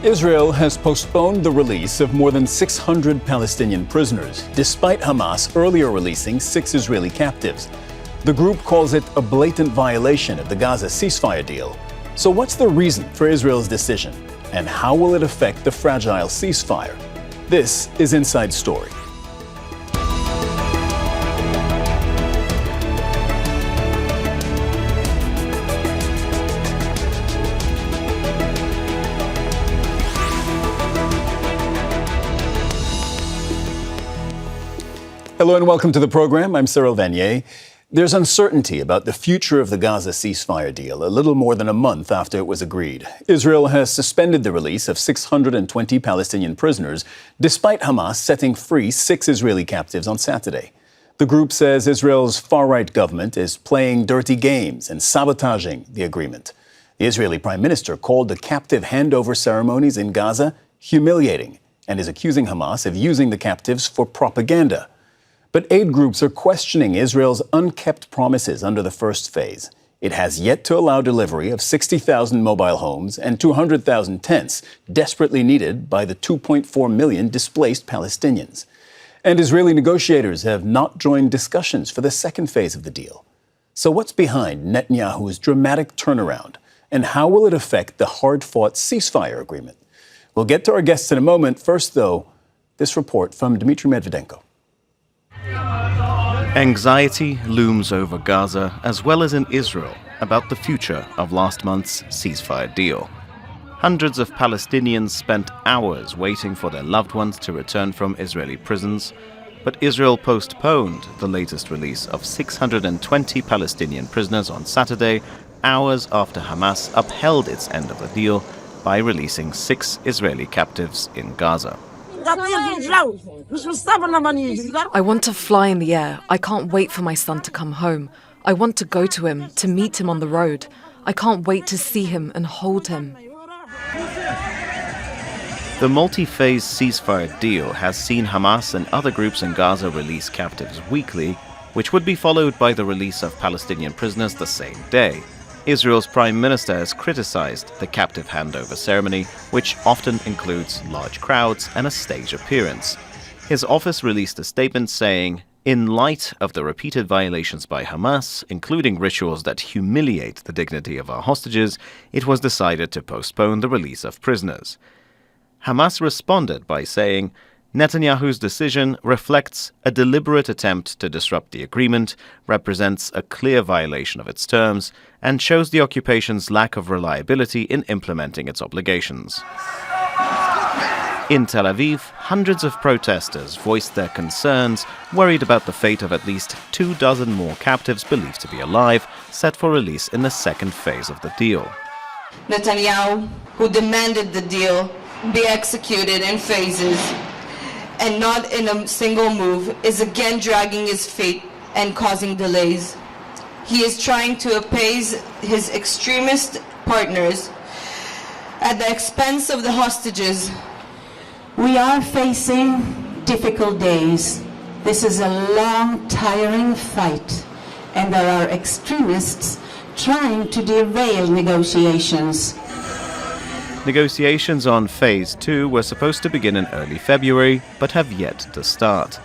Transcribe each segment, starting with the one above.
Israel has postponed the release of more than 600 Palestinian prisoners, despite Hamas earlier releasing 6 Israeli captives. The group calls it a blatant violation of the Gaza ceasefire deal. So what's the reason for Israel's decision? And how will it affect the fragile ceasefire? This is Inside Story. Hello and welcome to the program. I'm Cyril Vanier. There's uncertainty about the future of the Gaza ceasefire deal a little more than a month after it was agreed. Israel has suspended the release of 620 Palestinian prisoners, despite Hamas setting free 6 Israeli captives on Saturday. The group says Israel's far-right government is playing dirty games and sabotaging the agreement. The Israeli Prime Minister called the captive handover ceremonies in Gaza humiliating and is accusing Hamas of using the captives for propaganda. But aid groups are questioning Israel's unkept promises under the first phase. It has yet to allow delivery of 60,000 mobile homes and 200,000 tents, desperately needed by the 2.4 million displaced Palestinians. And Israeli negotiators have not joined discussions for the second phase of the deal. So what's behind Netanyahu's dramatic turnaround? And how will it affect the hard-fought ceasefire agreement? We'll get to our guests in a moment. First, though, this report from Dmitry Medvedenko. Anxiety looms over Gaza as well as in Israel about the future of last month's ceasefire deal. Hundreds of Palestinians spent hours waiting for their loved ones to return from Israeli prisons, but Israel postponed the latest release of 620 Palestinian prisoners on Saturday, hours after Hamas upheld its end of the deal by releasing 6 Israeli captives in Gaza. I want to fly in the air. I can't wait for my son to come home. I want to go to him, to meet him on the road. I can't wait to see him and hold him. The multi-phase ceasefire deal has seen Hamas and other groups in Gaza release captives weekly, which would be followed by the release of Palestinian prisoners the same day. Israel's Prime Minister has criticized the captive handover ceremony, which often includes large crowds and a stage appearance. His office released a statement saying, "In light of the repeated violations by Hamas, including rituals that humiliate the dignity of our hostages, it was decided to postpone the release of prisoners." Hamas responded by saying, Netanyahu's decision reflects a deliberate attempt to disrupt the agreement, represents a clear violation of its terms, and shows the occupation's lack of reliability in implementing its obligations. In Tel Aviv, hundreds of protesters voiced their concerns, worried about the fate of at least 24 more captives believed to be alive, set for release in the second phase of the deal. Netanyahu, who demanded the deal be executed in phases, and not in a single move, is again dragging his feet and causing delays. He is trying to appease his extremist partners at the expense of the hostages. We are facing difficult days. This is a long, tiring fight, and there are extremists trying to derail negotiations. Negotiations on Phase 2 were supposed to begin in early February, but have yet to start.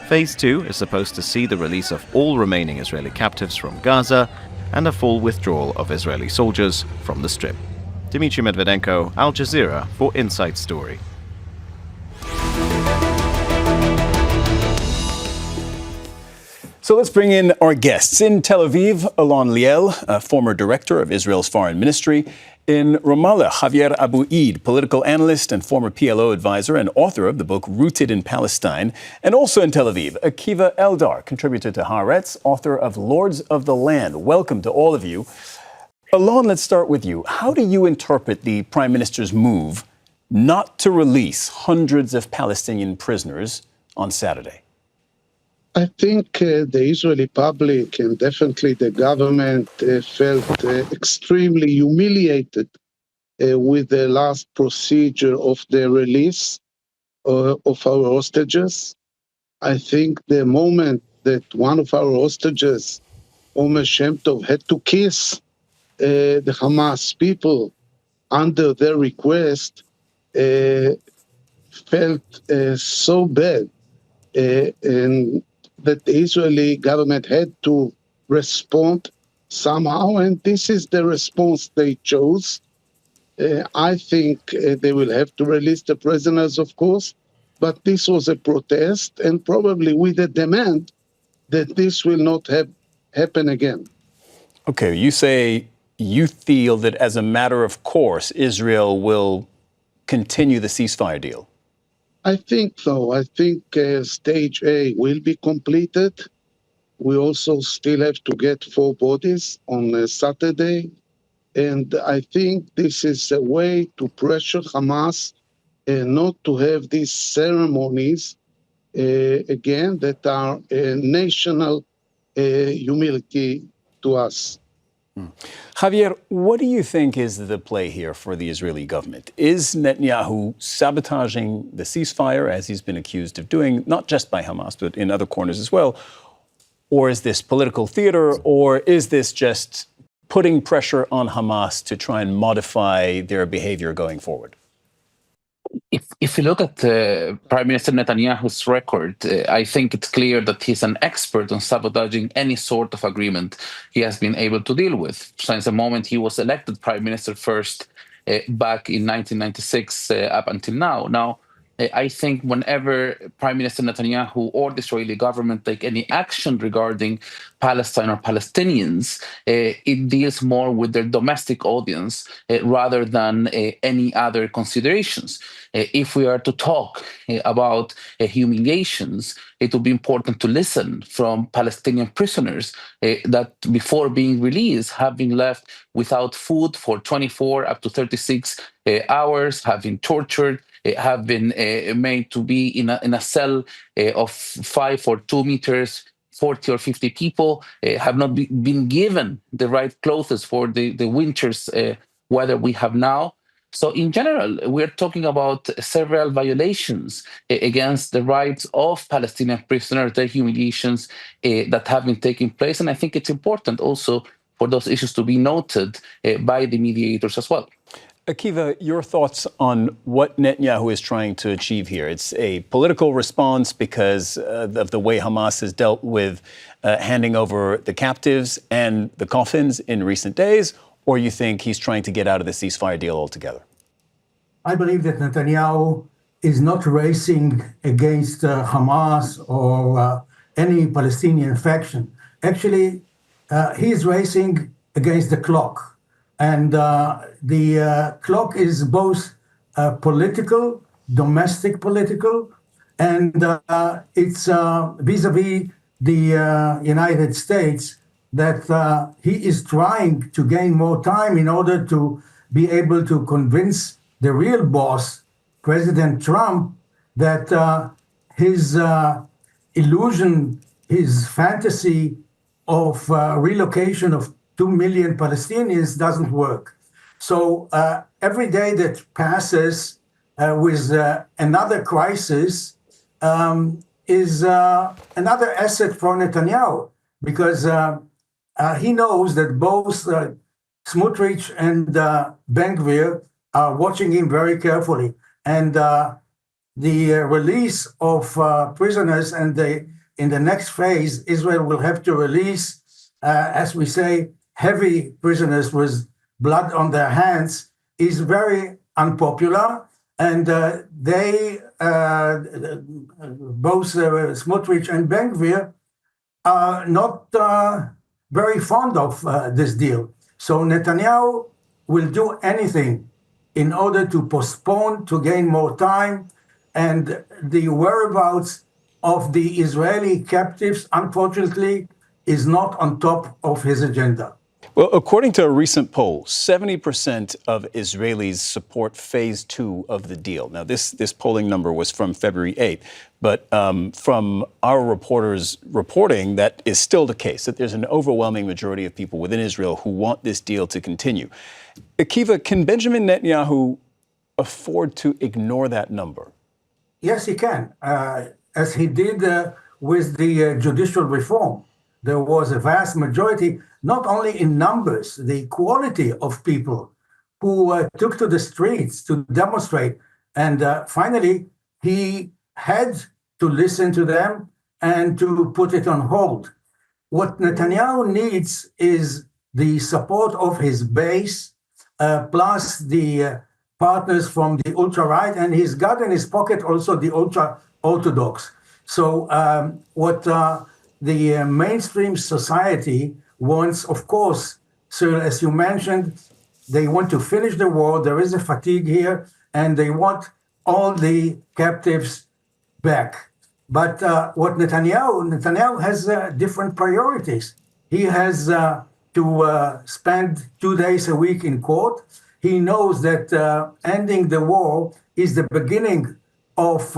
Phase 2 is supposed to see the release of all remaining Israeli captives from Gaza and a full withdrawal of Israeli soldiers from the Strip. Dmitry Medvedenko, Al Jazeera for Inside Story. So let's bring in our guests. In Tel Aviv, Alon Liel, former director of Israel's foreign ministry. In Ramallah, Javier Abu-Eid, political analyst and former PLO advisor and author of the book Rooted in Palestine. And also in Tel Aviv, Akiva Eldar, contributor to Haaretz, author of Lords of the Land. Welcome to all of you. Alon, let's start with you. How do you interpret the Prime Minister's move not to release hundreds of Palestinian prisoners on Saturday? I think the Israeli public and definitely the government felt extremely humiliated with the last procedure of the release of our hostages. I think the moment that one of our hostages, Omer Shem Tov, had to kiss the Hamas people under their request, uh, felt so bad, and that the Israeli government had to respond somehow, and this is the response they chose. I think they will have to release the prisoners, of course, but this was a protest, and probably with a demand that this will not happen again. Okay, you say you feel that as a matter of course, Israel will continue the ceasefire deal. I think so. I think stage A will be completed. We also still have to get 4 bodies on Saturday. And I think this is a way to pressure Hamas not to have these ceremonies again that are a national humility to us. Javier, what do you think is the play here for the Israeli government? Is Netanyahu sabotaging the ceasefire, as he's been accused of doing, not just by Hamas, but in other corners as well? Or is this political theater, or is this just putting pressure on Hamas to try and modify their behavior going forward? If you look at Prime Minister Netanyahu's record, I think it's clear that he's an expert on sabotaging any sort of agreement he has been able to deal with. Since the moment he was elected Prime Minister first back in 1996 up until now. Now, I think whenever Prime Minister Netanyahu or the Israeli government take any action regarding Palestine or Palestinians, it deals more with their domestic audience rather than any other considerations. If we are to talk about humiliations, it would be important to listen from Palestinian prisoners that before being released have been left without food for 24 up to 36 hours, have been tortured, have been made to be in a cell of 5 or 2 meters, 40 or 50 people, have not been given the right clothes for the winter's weather we have now. So in general, we're talking about several violations against the rights of Palestinian prisoners, their humiliations that have been taking place. And I think it's important also for those issues to be noted by the mediators as well. Akiva, your thoughts on what Netanyahu is trying to achieve here? It's a political response because of the way Hamas has dealt with handing over the captives and the coffins in recent days, or you think he's trying to get out of the ceasefire deal altogether? I believe that Netanyahu is not racing against Hamas or any Palestinian faction. Actually, he is racing against the clock. And the clock is both political, domestic political, and it's vis-a-vis the United States that he is trying to gain more time in order to be able to convince the real boss, President Trump, that his illusion, his fantasy of relocation of 2 million Palestinians doesn't work. So every day that passes with another crisis is another asset for Netanyahu, because he knows that both Smotrich and Ben Gvir are watching him very carefully. And the release of prisoners and in the next phase, Israel will have to release, as we say, heavy prisoners with blood on their hands, is very unpopular. And they, both Smotrich and Ben Gvir, are not very fond of this deal. So Netanyahu will do anything in order to postpone, to gain more time. And the whereabouts of the Israeli captives, unfortunately, is not on top of his agenda. Well, according to a recent poll, 70% of Israelis support phase 2 of the deal. Now, this polling number was from February 8th, but from our reporters reporting, that is still the case, that there's an overwhelming majority of people within Israel who want this deal to continue. Akiva, can Benjamin Netanyahu afford to ignore that number? Yes, he can, as he did with the judicial reform. There was a vast majority, not only in numbers, the quality of people who took to the streets to demonstrate And finally, he had to listen to them and to put it on hold. What Netanyahu needs is the support of his base, plus the partners from the ultra-right, and he's got in his pocket also the ultra-Orthodox. So what the mainstream society wants, of course, Cyril, as you mentioned, they want to finish the war. There is a fatigue here, and they want all the captives back. But what Netanyahu has different priorities. He has to spend 2 days a week in court. He knows that ending the war is the beginning of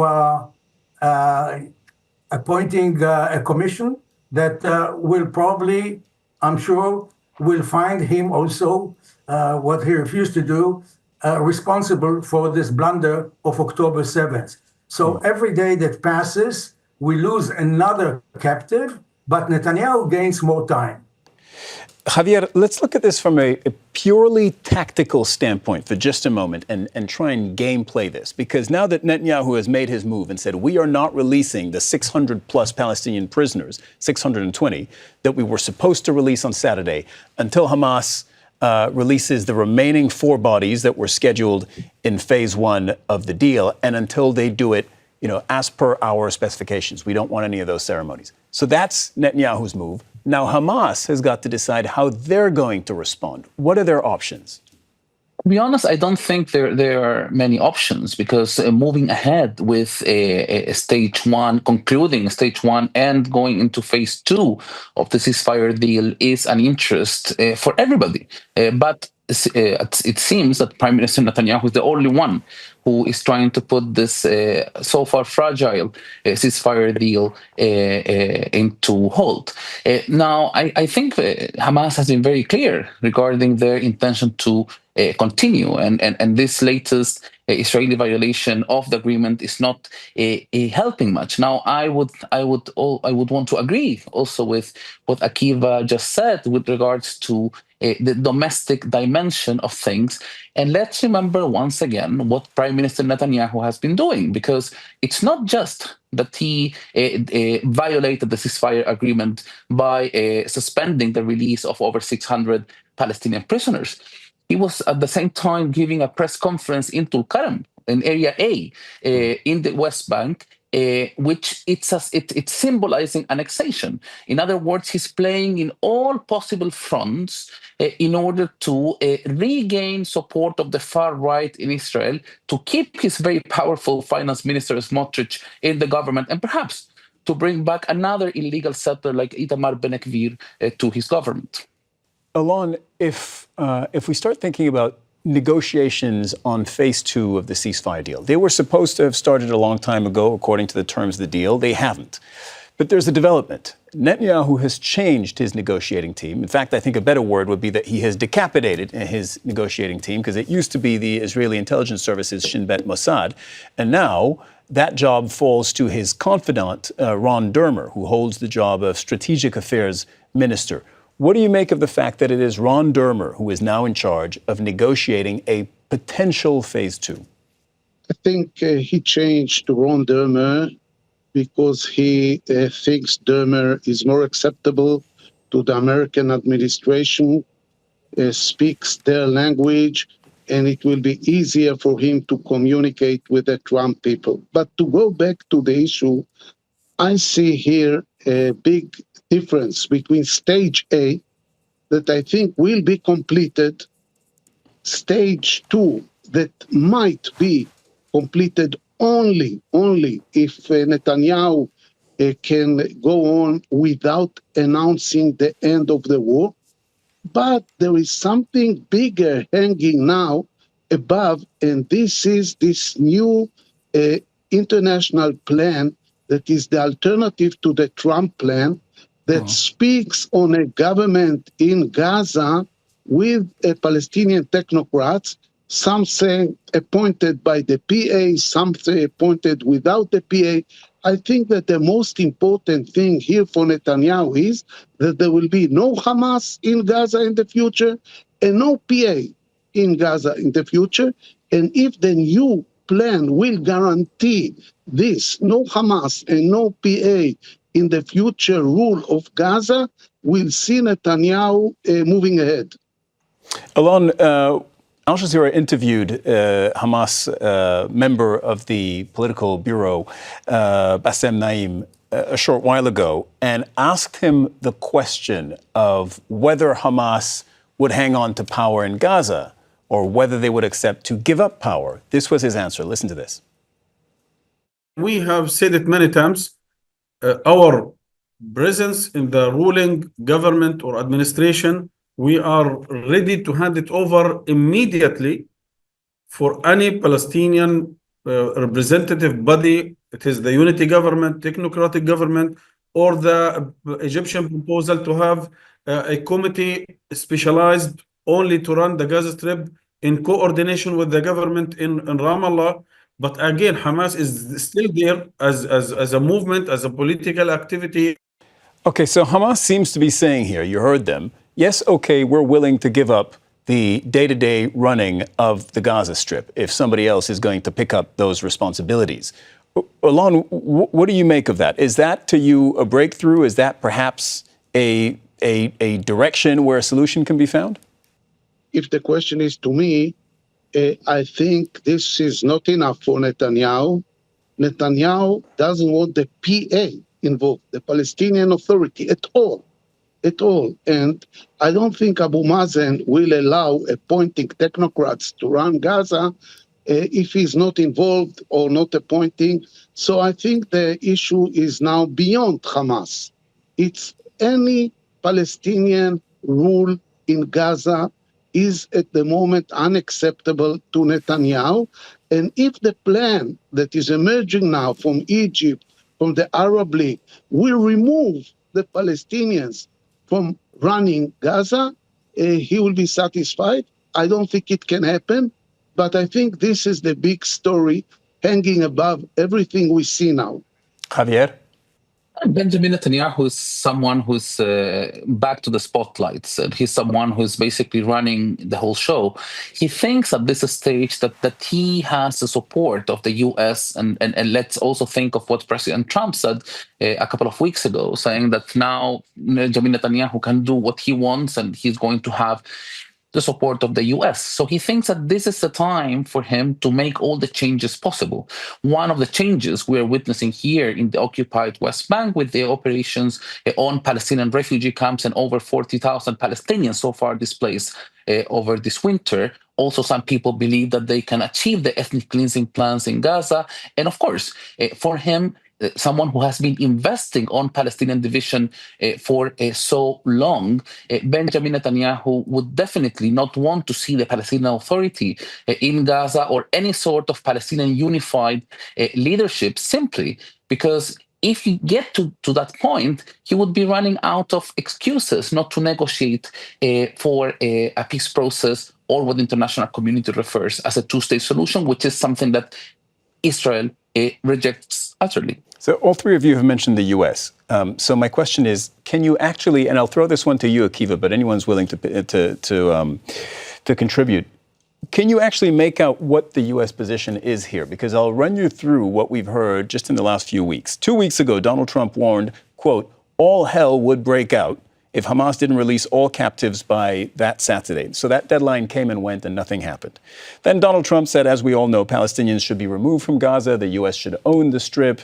appointing a commission that will probably, I'm sure, will find him also, what he refused to do, responsible for this blunder of October 7th. So every day that passes, we lose another captive, but Netanyahu gains more time. Javier, let's look at this from a purely tactical standpoint for just a moment and try and gameplay this. Because now that Netanyahu has made his move and said, we are not releasing the 600 plus Palestinian prisoners, 620, that we were supposed to release on Saturday until Hamas releases the remaining 4 bodies that were scheduled in phase 1 of the deal, and until they do it, as per our specifications. We don't want any of those ceremonies. So that's Netanyahu's move. Now Hamas has got to decide how they're going to respond. What are their options? To be honest, I don't think there are many options, because moving ahead with a stage 1, concluding stage 1 and going into phase 2 of the ceasefire deal is an interest for everybody. But it seems that Prime Minister Netanyahu is the only one who is trying to put this so far fragile ceasefire deal into hold. Now, I think Hamas has been very clear regarding their intention to continue, and this latest Israeli violation of the agreement is not helping much. Now, I would want to agree also with what Akiva just said with regards to the domestic dimension of things. And let's remember once again what Prime Minister Netanyahu has been doing, because it's not just that he violated the ceasefire agreement by suspending the release of over 600 Palestinian prisoners. He was at the same time giving a press conference in Tulkarem, in Area A, in the West Bank, which it's symbolizing annexation. In other words, he's playing in all possible fronts in order to regain support of the far right in Israel, to keep his very powerful finance minister Smotrich in the government, and perhaps to bring back another illegal settler like Itamar Ben-Gvir to his government. Alon, if we start thinking about negotiations on phase 2 of the ceasefire deal, they were supposed to have started a long time ago, according to the terms of the deal. They haven't. But there's a development. Netanyahu has changed his negotiating team. In fact, I think a better word would be that he has decapitated his negotiating team, because it used to be the Israeli intelligence services Shin Bet Mossad. And now that job falls to his confidant, Ron Dermer, who holds the job of strategic affairs minister. What do you make of the fact that it is Ron Dermer who is now in charge of negotiating a potential phase 2? I think he changed to Ron Dermer because he thinks Dermer is more acceptable to the American administration, speaks their language, and it will be easier for him to communicate with the Trump people. But to go back to the issue, I see here a big difference between stage A, that I think will be completed, stage 2, that might be completed only if Netanyahu can go on without announcing the end of the war. But there is something bigger hanging now above, and this is this new international plan that is the alternative to the Trump plan, that speaks on a government in Gaza with Palestinian technocrats, some say appointed by the PA, some say appointed without the PA. I think that the most important thing here for Netanyahu is that there will be no Hamas in Gaza in the future and no PA in Gaza in the future. And if the new plan will guarantee this, no Hamas and no PA in the future rule of Gaza, we'll see Netanyahu moving ahead. Alon, Al Jazeera interviewed Hamas member of the political bureau, Bassem Naim, a short while ago, and asked him the question of whether Hamas would hang on to power in Gaza or whether they would accept to give up power. This was his answer. Listen to this. We have said it many times. Our presence in the ruling government or administration, we are ready to hand it over immediately for any Palestinian representative body. It is the unity government, technocratic government, or the Egyptian proposal to have a committee specialized only to run the Gaza Strip in coordination with the government in Ramallah. But again, Hamas is still there as a movement, as a political activity. Okay, so Hamas seems to be saying here, you heard them, yes, okay, we're willing to give up the day-to-day running of the Gaza Strip if somebody else is going to pick up those responsibilities. Alon, what do you make of that? Is that to you a breakthrough? Is that perhaps a direction where a solution can be found? If the question is to me, I think this is not enough for Netanyahu. Netanyahu doesn't want the PA involved, the Palestinian Authority, at all. And I don't think Abu Mazen will allow appointing technocrats to run Gaza if he's not involved or not appointing. So I think the issue is now beyond Hamas. It's any Palestinian rule in Gaza is at the moment unacceptable to Netanyahu. And if the plan that is emerging now from Egypt, from the Arab League, will remove the Palestinians from running Gaza, he will be satisfied. I don't think it can happen, but I think this is the big story hanging above everything we see now. Javier? Benjamin Netanyahu is someone who's back to the spotlights. He's someone who's basically running the whole show. He thinks at this stage that he has the support of the US. And let's also think of what President Trump said a couple of weeks ago, saying that now Benjamin Netanyahu can do what he wants and he's going to have the support of the US. So he thinks that this is the time for him to make all the changes possible. One of the changes we're witnessing here in the occupied West Bank with the operations on Palestinian refugee camps and over 40,000 Palestinians so far displaced over this winter. Also, some people believe that they can achieve the ethnic cleansing plans in Gaza. And of course, for him, someone who has been investing on Palestinian division for so long, Benjamin Netanyahu would definitely not want to see the Palestinian Authority in Gaza or any sort of Palestinian unified leadership, simply because if you get to that point, he would be running out of excuses not to negotiate for a peace process or what the international community refers as a two-state solution, which is something that Israel rejects utterly. So all three of you have mentioned the U.S. So my question is, can you actually, and I'll throw this one to you, Akiva, but anyone's willing to contribute, can you actually make out what the U.S. position is here? Because I'll run you through what we've heard just in the last few weeks. 2 weeks ago, Donald Trump warned, quote, all hell would break out if Hamas didn't release all captives by that Saturday. So that deadline came and went and nothing happened. Then Donald Trump said, as we all know, Palestinians should be removed from Gaza, the U.S. should own the Strip.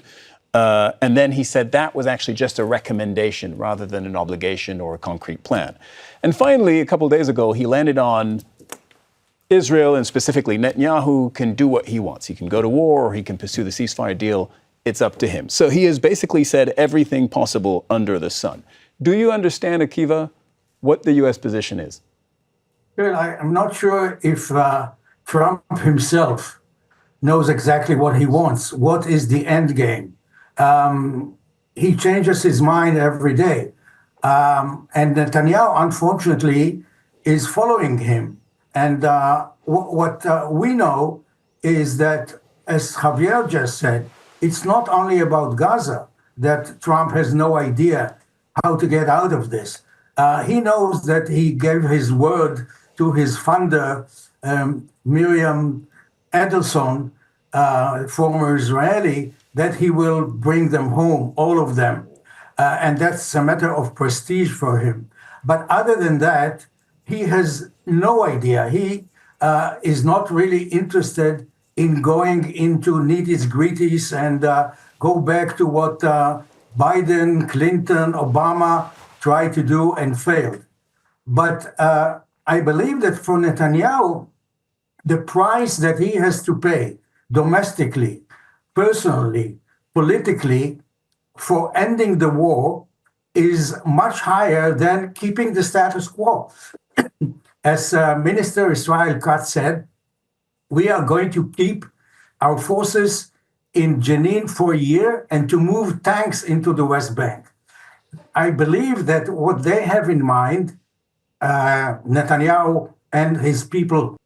And then he said that was actually just a recommendation rather than an obligation or a concrete plan. And finally, a couple of days ago, he landed on Israel, and specifically Netanyahu, can do what he wants. He can go to war or he can pursue the ceasefire deal. It's up to him. So he has basically said everything possible under the sun. Do you understand, Akiva, what the U.S. position is? Well, I'm not sure if Trump himself knows exactly what he wants. What is the end game? He changes his mind every day. And Netanyahu, unfortunately, is following him. And what we know is that, as Javier just said, it's not only about Gaza that Trump has no idea how to get out of this. He knows that he gave his word to his funder, Miriam Adelson, former Israeli, that he will bring them home, all of them. And that's a matter of prestige for him. But other than that, he has no idea. He is not really interested in going into nitty-gritties and go back to what Biden, Clinton, Obama tried to do and failed. But I believe that for Netanyahu, the price that he has to pay domestically, personally, politically, for ending the war is much higher than keeping the status quo. As Minister Israel Katz said, we are going to keep our forces in Jenin for a year and to move tanks into the West Bank. I believe that what they have in mind, Netanyahu and his people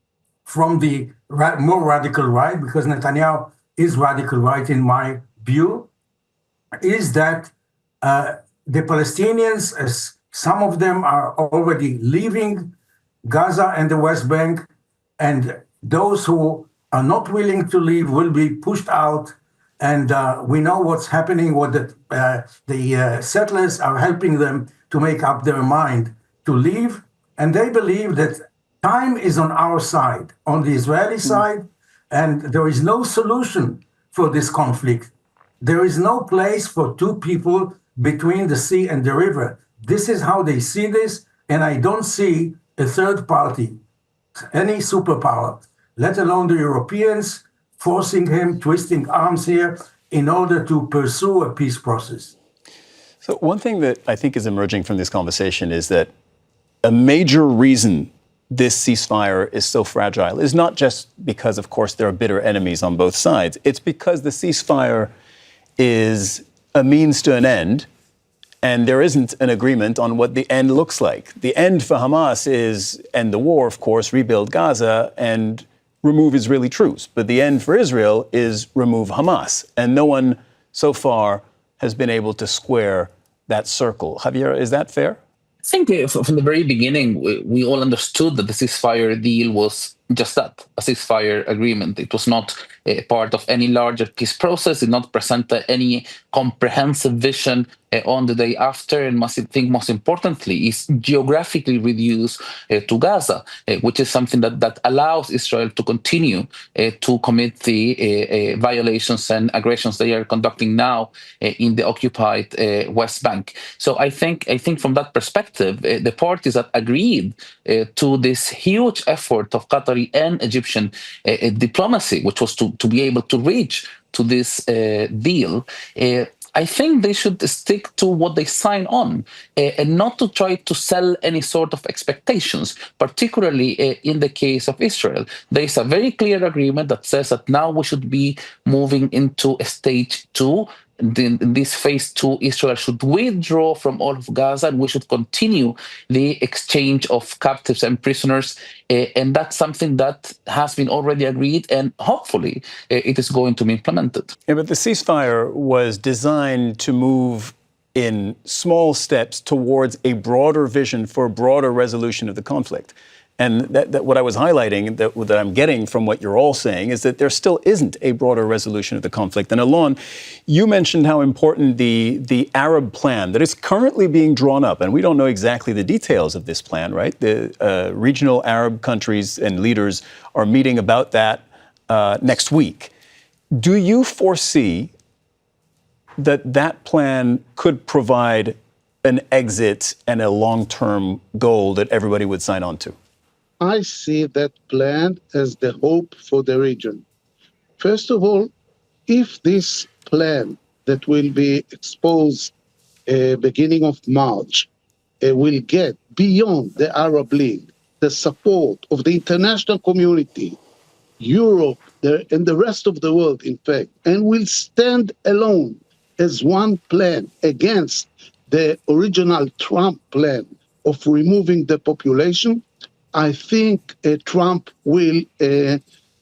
from the more radical right, because Netanyahu is radical right in my view, is that the Palestinians, as some of them are already leaving Gaza and the West Bank, and those who are not willing to leave will be pushed out. And we know what's happening, what the settlers are helping them to make up their mind to leave. And they believe that time is on our side, on the Israeli side, and there is no solution for this conflict. There is no place for two people between the sea and the river. This is how they see this, and I don't see a third party, any superpower, let alone the Europeans, forcing him, twisting arms here in order to pursue a peace process. So one thing that I think is emerging from this conversation is that a major reason this ceasefire is so fragile is not just because, of course, there are bitter enemies on both sides. It's because the ceasefire is a means to an end, and there isn't an agreement on what the end looks like. The end for Hamas is end the war, of course, rebuild Gaza, and remove Israeli troops. But the end for Israel is remove Hamas. And no one so far has been able to square that circle. Javier, is that fair? I think from the very beginning, we all understood that the ceasefire deal was just that, a ceasefire agreement. It was not a part of any larger peace process. It did not present any comprehensive vision on the day after. And I think most importantly is geographically reduced to Gaza, which is something that allows Israel to continue to commit the violations and aggressions they are conducting now in the occupied West Bank. So I think from that perspective, the parties that agreed to this huge effort of Qatari and Egyptian diplomacy, which was to be able to reach to this deal, I think they should stick to what they sign on and not to try to sell any sort of expectations, particularly in the case of Israel. There is a very clear agreement that says that now we should be moving into a stage 2. In this phase 2, Israel should withdraw from all of Gaza, and we should continue the exchange of captives and prisoners. And that's something that has been already agreed, and hopefully it is going to be implemented. Yeah, but the ceasefire was designed to move in small steps towards a broader vision for a broader resolution of the conflict. And that what I was highlighting, that I'm getting from what you're all saying, is that there still isn't a broader resolution of the conflict. And Alon, you mentioned how important the Arab plan that is currently being drawn up, and we don't know exactly the details of this plan, right? The regional Arab countries and leaders are meeting about that next week. Do you foresee that plan could provide an exit and a long-term goal that everybody would sign on to? I see that plan as the hope for the region. First of all, if this plan that will be exposed beginning of March will get beyond the Arab League, the support of the international community, Europe, and the rest of the world, in fact, and will stand alone as one plan against the original Trump plan of removing the population, I think Trump will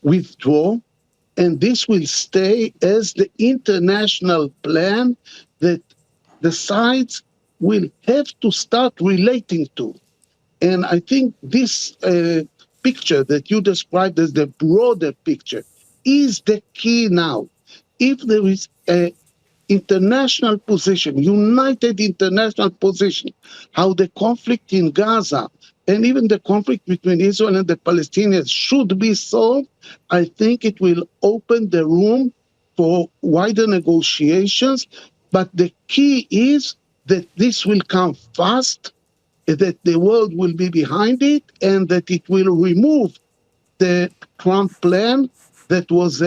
withdraw, and this will stay as the international plan that the sides will have to start relating to. And I think this picture that you described as the broader picture is the key now. If there is a international position, united international position, how the conflict in Gaza and even the conflict between Israel and the Palestinians should be solved, I think it will open the room for wider negotiations. But the key is that this will come fast, that the world will be behind it, and that it will remove the Trump plan that was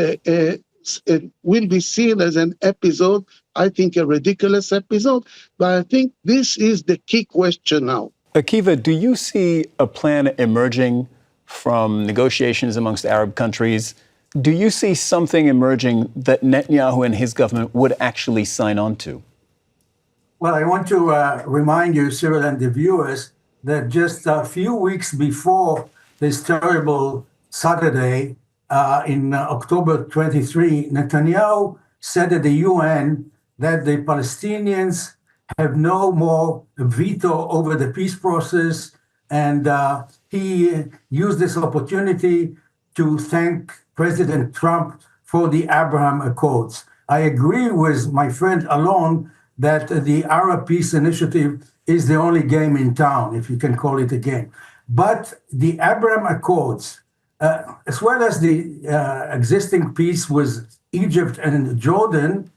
will be seen as an episode, I think a ridiculous episode, but I think this is the key question now. Akiva, do you see a plan emerging from negotiations amongst Arab countries? Do you see something emerging that Netanyahu and his government would actually sign on to? Well, I want to remind you, Cyril, and the viewers, that just a few weeks before this terrible Saturday, in October 23, Netanyahu said at the UN that the Palestinians have no more veto over the peace process, and he used this opportunity to thank President Trump for the Abraham Accords. I agree with my friend Alon that the Arab Peace Initiative is the only game in town, if you can call it a game. But the Abraham Accords, as well as the existing peace with Egypt and Jordan,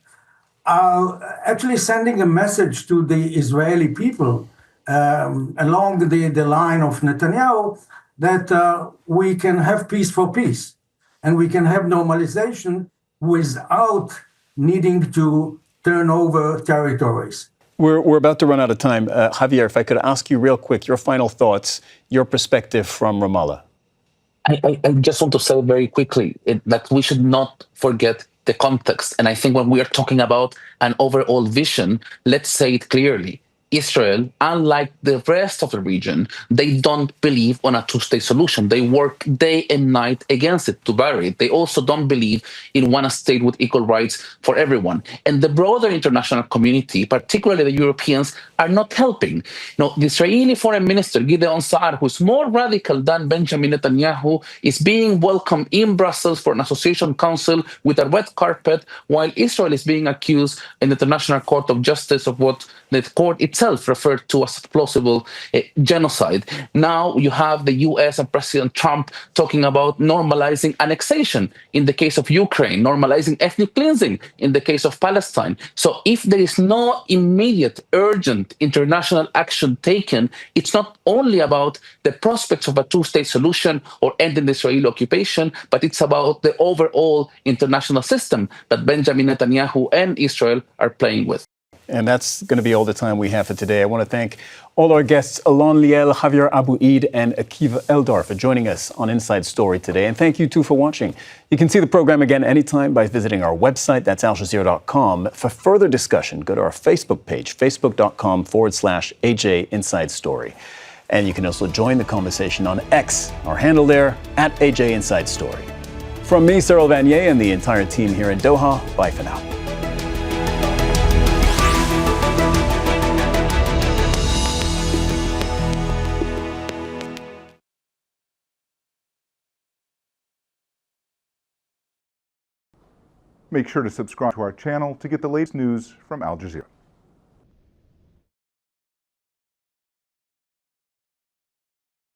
are actually sending a message to the Israeli people along the line of Netanyahu that we can have peace for peace, and we can have normalization without needing to turn over territories. We're about to run out of time. Javier, if I could ask you real quick, your final thoughts, your perspective from Ramallah. I just want to say very quickly that we should not forget the context. And I think when we are talking about an overall vision, let's say it clearly. Israel, unlike the rest of the region, they don't believe on a two-state solution. They work day and night against it to bury it. They also don't believe in one state with equal rights for everyone. And the broader international community, particularly the Europeans, are not helping. The Israeli foreign minister, Gideon Saar, who's more radical than Benjamin Netanyahu, is being welcomed in Brussels for an association council with a red carpet, while Israel is being accused in the International Court of Justice of what the court itself referred to as plausible genocide. Now you have the US and President Trump talking about normalizing annexation in the case of Ukraine, normalizing ethnic cleansing in the case of Palestine. So if there is no immediate, urgent international action taken, it's not only about the prospects of a two-state solution or ending the Israeli occupation, but it's about the overall international system that Benjamin Netanyahu and Israel are playing with. And that's going to be all the time we have for today. I want to thank all our guests, Alon Liel, Javier Abu Eid, and Akiva Eldar for joining us on Inside Story today. And thank you, too, for watching. You can see the program again anytime by visiting our website, that's aljazeera.com. For further discussion, go to our Facebook page, facebook.com/AJ Inside Story. And you can also join the conversation on X, our handle there, @AJ Inside Story. From me, Cyril Vanier, and the entire team here in Doha, bye for now. Make sure to subscribe to our channel to get the latest news from Al Jazeera.